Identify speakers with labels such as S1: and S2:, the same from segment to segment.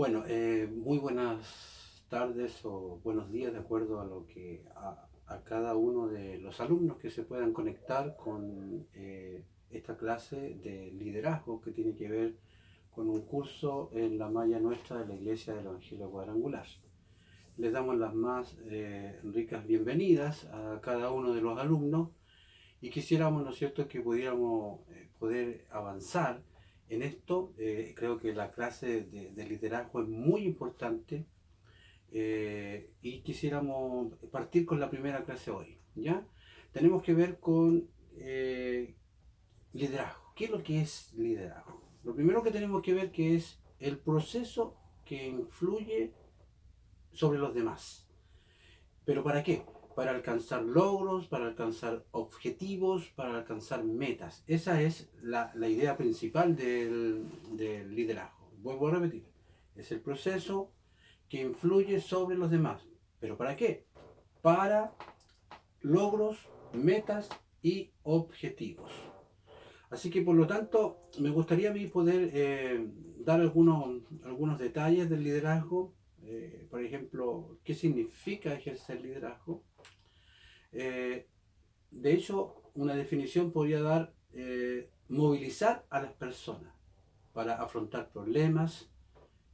S1: Bueno, muy buenas tardes o buenos días, de acuerdo a lo que a cada uno de los alumnos que se puedan conectar con esta clase de liderazgo que tiene que ver con un curso en la malla nuestra de la Iglesia del Evangelio Cuadrangular. Les damos las más ricas bienvenidas a cada uno de los alumnos y quisiéramos, ¿no es cierto?, que pudiéramos poder avanzar en esto. Creo que la clase de liderazgo es muy importante y quisiéramos partir con la primera clase hoy, ¿ya? Tenemos que ver con liderazgo. ¿Qué es lo que es liderazgo? Lo primero que tenemos que ver que es el proceso que influye sobre los demás. ¿Pero para qué? Para alcanzar logros, para alcanzar objetivos, para alcanzar metas. Esa es la idea principal del liderazgo. Vuelvo a repetir. Es el proceso que influye sobre los demás. ¿Pero para qué? Para logros, metas y objetivos. Así que por lo tanto me gustaría a mí poder dar algunos detalles del liderazgo. Por ejemplo, qué significa ejercer liderazgo. Eh, de hecho, una definición podría dar movilizar a las personas para afrontar problemas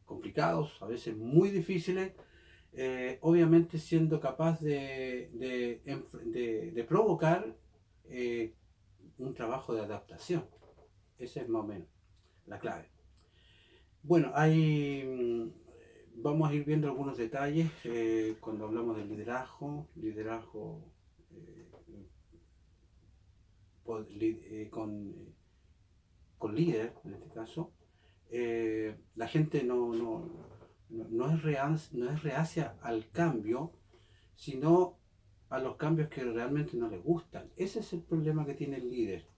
S1: complicados, a veces muy difíciles, obviamente siendo capaz de provocar eh, un trabajo de adaptación. Esa es más o menos la clave. Bueno, vamos a ir viendo algunos detalles cuando hablamos del liderazgo eh, con líder, en este caso. La gente no es reacia al cambio, sino a los cambios que realmente no les gustan. Ese es el problema que tiene el líder.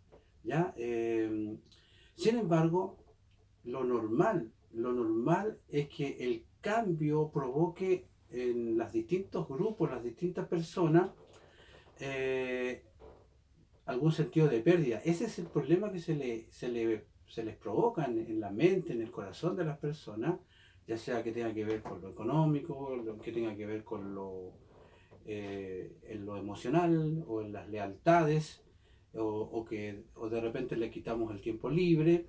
S1: ¿Ya? Sin embargo, lo normal es que el cambio provoque en los distintos grupos, las distintas personas, eh, algún sentido de pérdida. Ese es el problema que se les provoca en la mente, en el corazón de las personas, ya sea que tenga que ver con lo económico, lo que tenga que ver con en lo emocional o en las lealtades, o de repente le quitamos el tiempo libre,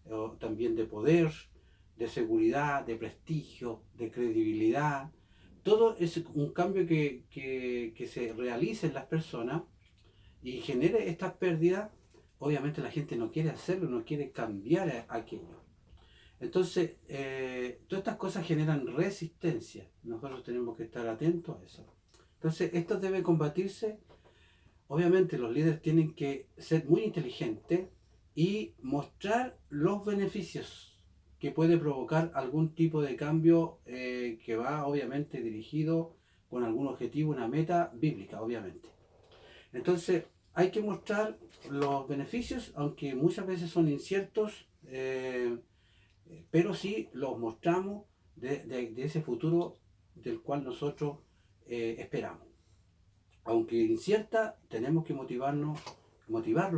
S1: o también de poder, de seguridad, de prestigio, de credibilidad. Todo es un cambio que se realiza en las personas y genere estas pérdidas. Obviamente la gente no quiere hacerlo, no quiere cambiar aquello. Entonces, todas estas cosas generan resistencia. Nosotros tenemos que estar atentos a eso. Entonces, esto debe combatirse. Obviamente los líderes tienen que ser muy inteligentes y mostrar los beneficios que puede provocar algún tipo de cambio que va obviamente dirigido con algún objetivo, una meta bíblica, obviamente. Entonces, hay que mostrar los beneficios, aunque muchas veces son inciertos, pero sí los mostramos de ese futuro del cual nosotros esperamos. Aunque incierta, tenemos que motivarlos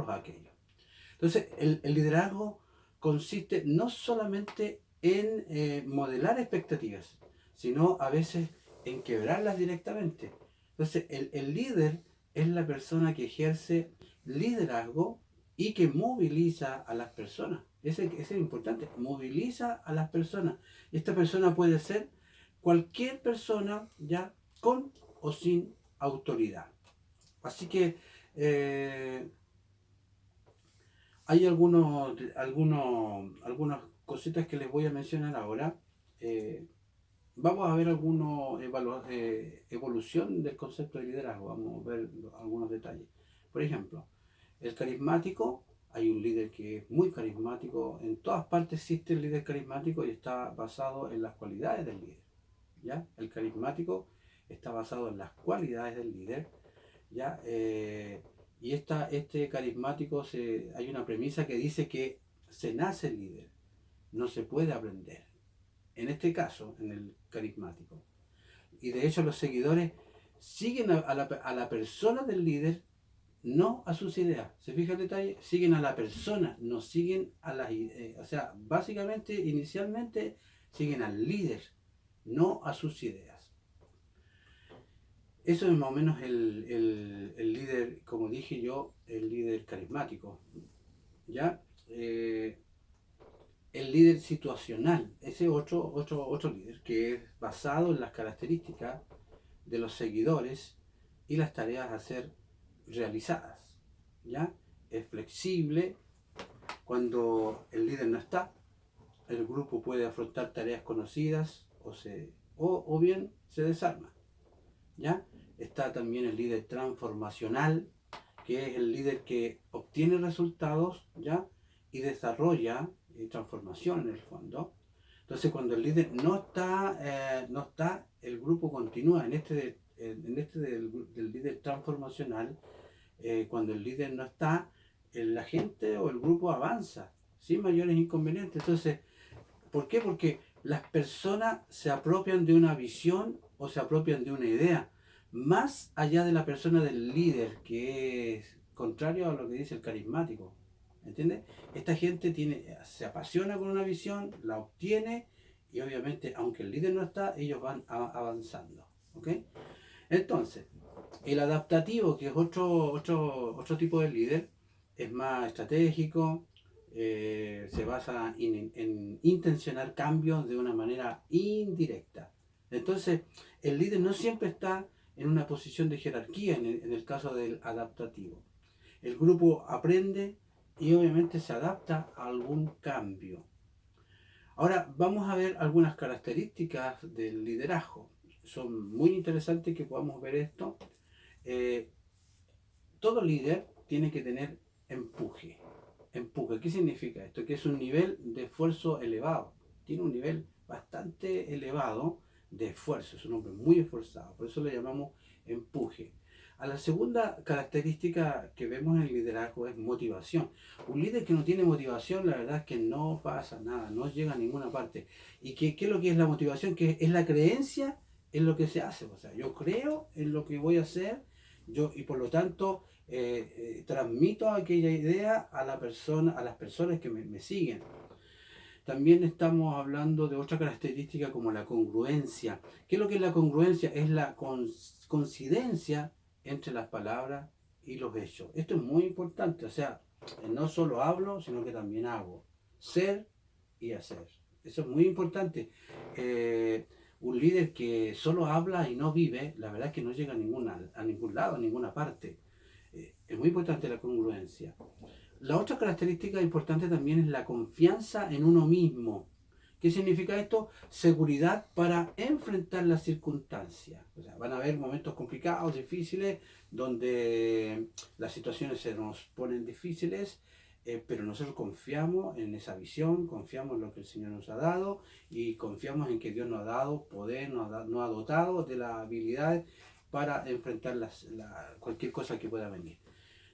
S1: a aquello. Entonces, el liderazgo consiste no solamente en modelar expectativas, sino a veces en quebrarlas directamente. Entonces, el líder es la persona que ejerce liderazgo y que moviliza a las personas. Ese es importante, moviliza a las personas. Esta persona puede ser cualquier persona ya con o sin autoridad. Así que hay algunas cositas que les voy a mencionar ahora. Eh, Vamos a ver alguna evolución del concepto de liderazgo. Vamos a ver algunos detalles. Por ejemplo, el carismático, hay un líder que es muy carismático. En todas partes existe el líder carismático y está basado en las cualidades del líder. ¿Ya? El carismático está basado en las cualidades del líder. ¿Ya? Y este carismático, hay una premisa que dice que se nace líder, no se puede aprender. En este caso, en el carismático. Y de hecho los seguidores siguen a la persona del líder, no a sus ideas. ¿Se fija el detalle? Siguen a la persona, no siguen a las ideas. O sea, básicamente, inicialmente, siguen al líder, no a sus ideas. Eso es más o menos el líder, como dije yo, el líder carismático. ¿Ya? El líder situacional, ese otro líder que es basado en las características de los seguidores y las tareas a ser realizadas. ¿Ya? Es flexible. Cuando el líder no está, el grupo puede afrontar tareas conocidas o bien se desarma. ¿Ya? Está también el líder transformacional, que es el líder que obtiene resultados, ¿ya? Y desarrolla transformación en el fondo. Entonces, cuando el líder no está, el grupo continúa. Del líder transformacional, cuando el líder no está, la gente o el grupo avanza sin mayores inconvenientes. Entonces, ¿por qué? Porque las personas se apropian de una visión o se apropian de una idea, más allá de la persona del líder, que es contrario a lo que dice el carismático. ¿Entiendes? Esta gente se apasiona con una visión, la obtiene y obviamente, aunque el líder no está, ellos van avanzando. ¿Ok? Entonces, el adaptativo, que es otro tipo de líder, es más estratégico, se basa en intencionar cambios de una manera indirecta. Entonces, el líder no siempre está en una posición de jerarquía en el caso del adaptativo. El grupo aprende y obviamente se adapta a algún cambio. Ahora vamos a ver algunas características del liderazgo. Son muy interesantes que podamos ver esto. Eh, Todo líder tiene que tener empuje. Empuje, ¿qué significa esto? Que es un nivel de esfuerzo elevado. Tiene un nivel bastante elevado de esfuerzo. Es un hombre muy esforzado. Por eso le llamamos empuje. A la segunda característica que vemos en el liderazgo es motivación. Un líder que no tiene motivación, la verdad es que no pasa nada, no llega a ninguna parte. ¿Y qué es lo que es la motivación? Que es la creencia en lo que se hace. O sea, yo creo en lo que voy a hacer, y por lo tanto transmito aquella idea a las personas que me siguen. También estamos hablando de otra característica como la congruencia. ¿Qué es lo que es la congruencia? Es la coincidencia entre las palabras y los hechos. Esto es muy importante, o sea, no solo hablo, sino que también hago. Ser y hacer. Eso es muy importante. Un líder que solo habla y no vive, la verdad es que no llega a ningún lado, a ninguna parte. Es muy importante la congruencia. La otra característica importante también es la confianza en uno mismo. ¿Qué significa esto? Seguridad para enfrentar las circunstancias. O sea, van a haber momentos complicados, difíciles, donde las situaciones se nos ponen difíciles, pero nosotros confiamos en esa visión, confiamos en lo que el Señor nos ha dado y confiamos en que Dios nos ha dado poder, nos ha dotado de las habilidades para enfrentar cualquier cosa que pueda venir.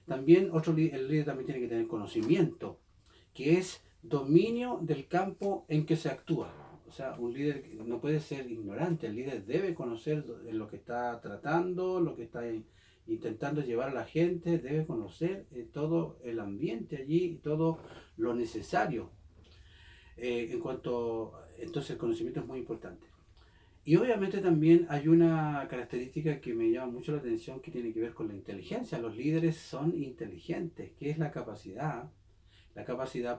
S1: También el líder también tiene que tener conocimiento, que es dominio del campo en que se actúa. O sea, un líder no puede ser ignorante, el líder debe conocer lo que está tratando, lo que está intentando llevar a la gente, debe conocer todo el ambiente allí, todo lo necesario. Entonces el conocimiento es muy importante. Y obviamente también hay una característica que me llama mucho la atención que tiene que ver con la inteligencia. Los líderes son inteligentes, que es la capacidad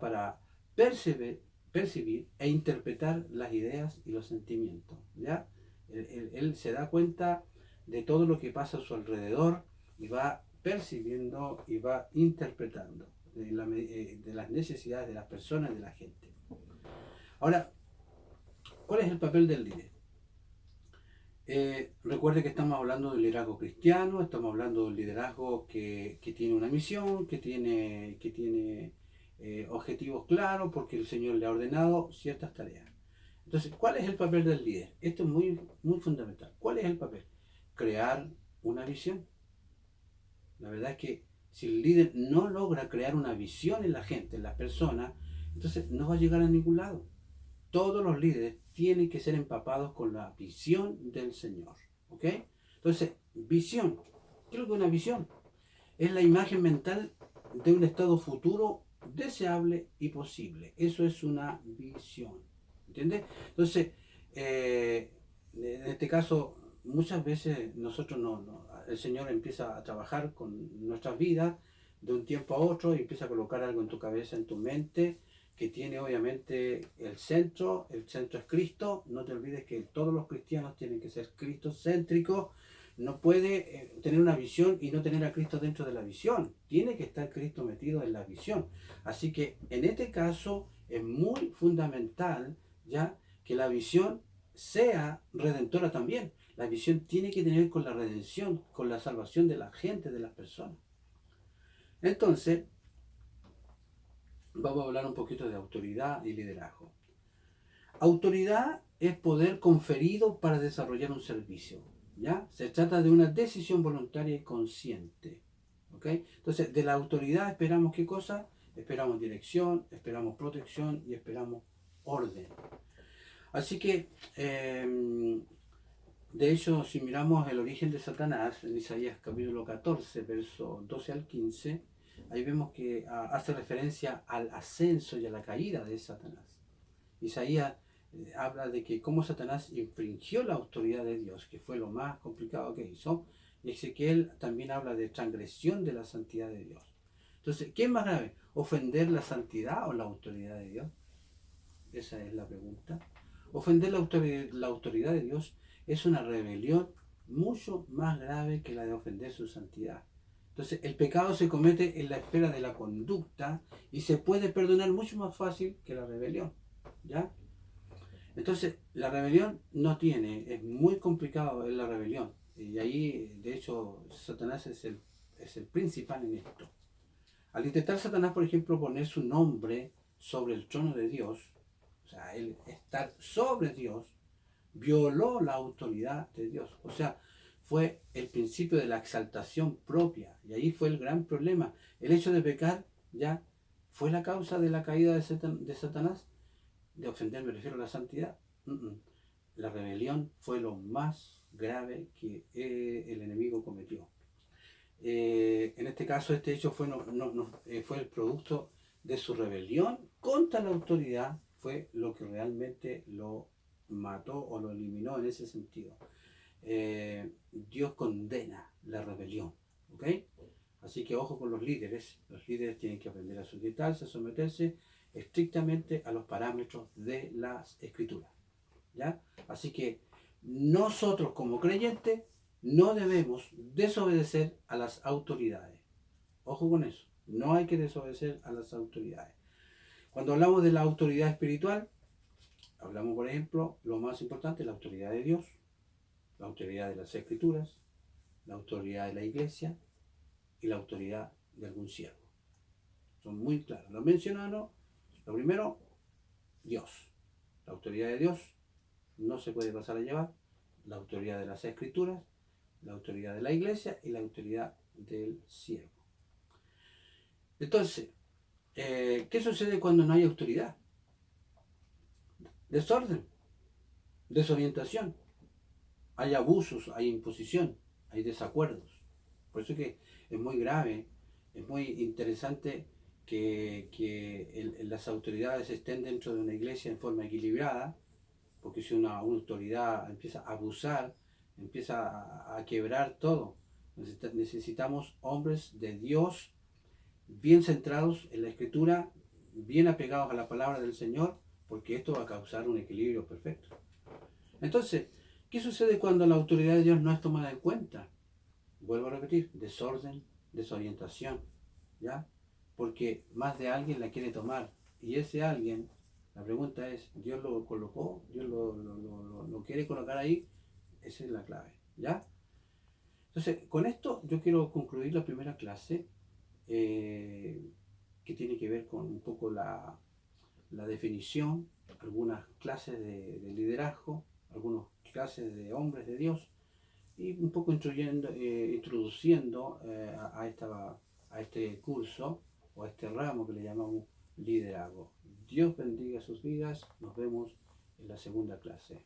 S1: para percibir e interpretar las ideas y los sentimientos. ¿Ya? Él se da cuenta de todo lo que pasa a su alrededor y va percibiendo y va interpretando de las necesidades de las personas, de la gente. Ahora, ¿cuál es el papel del líder? Recuerde que estamos hablando de un liderazgo cristiano, estamos hablando de un liderazgo que tiene una misión, que tiene objetivos claros, porque el Señor le ha ordenado ciertas tareas. Entonces, ¿cuál es el papel del líder? Esto es muy fundamental. ¿Cuál es el papel? Crear una visión. La verdad es que si el líder no logra crear una visión en la gente, en las personas, entonces no va a llegar a ningún lado. Todos los líderes tienen que ser empapados con la visión del Señor. ¿Ok? Entonces, visión. ¿Qué es lo que es una visión? Es la imagen mental de un estado futuro deseable y posible. Eso es una visión. ¿entiendes? Entonces, en este caso, muchas veces nosotros el Señor empieza a trabajar con nuestras vidas de un tiempo a otro y empieza a colocar algo en tu cabeza, en tu mente, que tiene obviamente el centro es Cristo. No te olvides que todos los cristianos tienen que ser cristocéntricos. No puede tener una visión y no tener a Cristo dentro de la visión. Tiene que estar Cristo metido en la visión. Así que en este caso es muy fundamental ya que la visión sea redentora también. La visión tiene que tener con la redención, con la salvación de la gente, de las personas. Entonces, vamos a hablar un poquito de autoridad y liderazgo. Autoridad es poder conferido para desarrollar un servicio, ¿ya? Se trata de una decisión voluntaria y consciente, ¿ok? Entonces, de la autoridad esperamos ¿qué cosa? Esperamos dirección, esperamos protección y esperamos orden. Así que, de hecho, si miramos el origen de Satanás, en Isaías capítulo 14, versos 12 al 15, ahí vemos que hace referencia al ascenso y a la caída de Satanás. Isaías habla de que cómo Satanás infringió la autoridad de Dios, que fue lo más complicado que hizo. Y Ezequiel también habla de transgresión de la santidad de Dios. Entonces, ¿qué es más grave? ¿Ofender la santidad o la autoridad de Dios? Esa es la pregunta. Ofender la autoridad de Dios es una rebelión mucho más grave que la de ofender su santidad. Entonces, el pecado se comete en la esfera de la conducta y se puede perdonar mucho más fácil que la rebelión. ¿Ya? Entonces, la rebelión es muy complicado en la rebelión. Y ahí, de hecho, Satanás es el principal en esto. Al intentar Satanás, por ejemplo, poner su nombre sobre el trono de Dios, o sea, él estar sobre Dios, violó la autoridad de Dios. O sea, fue el principio de la exaltación propia. Y ahí fue el gran problema. El hecho de pecar ya fue la causa de la caída de Satanás. De ofender me refiero a la santidad. La rebelión fue lo más grave que el enemigo cometió. En este caso, este hecho fue el producto de su rebelión contra la autoridad, fue lo que realmente lo mató o lo eliminó en ese sentido. Dios condena la rebelión, ¿ok? Así que ojo con los líderes tienen que aprender a sujetarse, a someterse estrictamente a los parámetros de las escrituras, ¿ya? Así que nosotros como creyentes no debemos desobedecer a las autoridades. Ojo con eso, no hay que desobedecer a las autoridades. Cuando hablamos de la autoridad espiritual, hablamos, por ejemplo, lo más importante, la autoridad de Dios, la autoridad de las escrituras, la autoridad de la iglesia y la autoridad de algún siervo. Son muy claros. Lo mencionaron, lo primero, Dios. La autoridad de Dios no se puede pasar a llevar. La autoridad de las escrituras, la autoridad de la iglesia y la autoridad del siervo. Entonces, ¿qué sucede cuando no hay autoridad? Desorden, desorientación, hay abusos, hay imposición, hay desacuerdos. Por eso que es muy grave, es muy interesante que las autoridades estén dentro de una iglesia en forma equilibrada, porque si una autoridad empieza a abusar, empieza a quebrar todo. Necesitamos hombres de Dios bien centrados en la escritura, bien apegados a la palabra del Señor, porque esto va a causar un equilibrio perfecto. Entonces, ¿qué sucede cuando la autoridad de Dios no es tomada en cuenta? Vuelvo a repetir, desorden, desorientación, ¿ya? Porque más de alguien la quiere tomar. Y ese alguien, la pregunta es, ¿Dios lo colocó? ¿Dios lo quiere colocar ahí? Esa es la clave, ¿ya? Entonces, con esto yo quiero concluir la primera clase, que tiene que ver con un poco la definición, algunas clases de liderazgo, algunas clases de hombres de Dios, y un poco introduciendo a este curso o a este ramo que le llamamos liderazgo. Dios bendiga sus vidas, nos vemos en la segunda clase.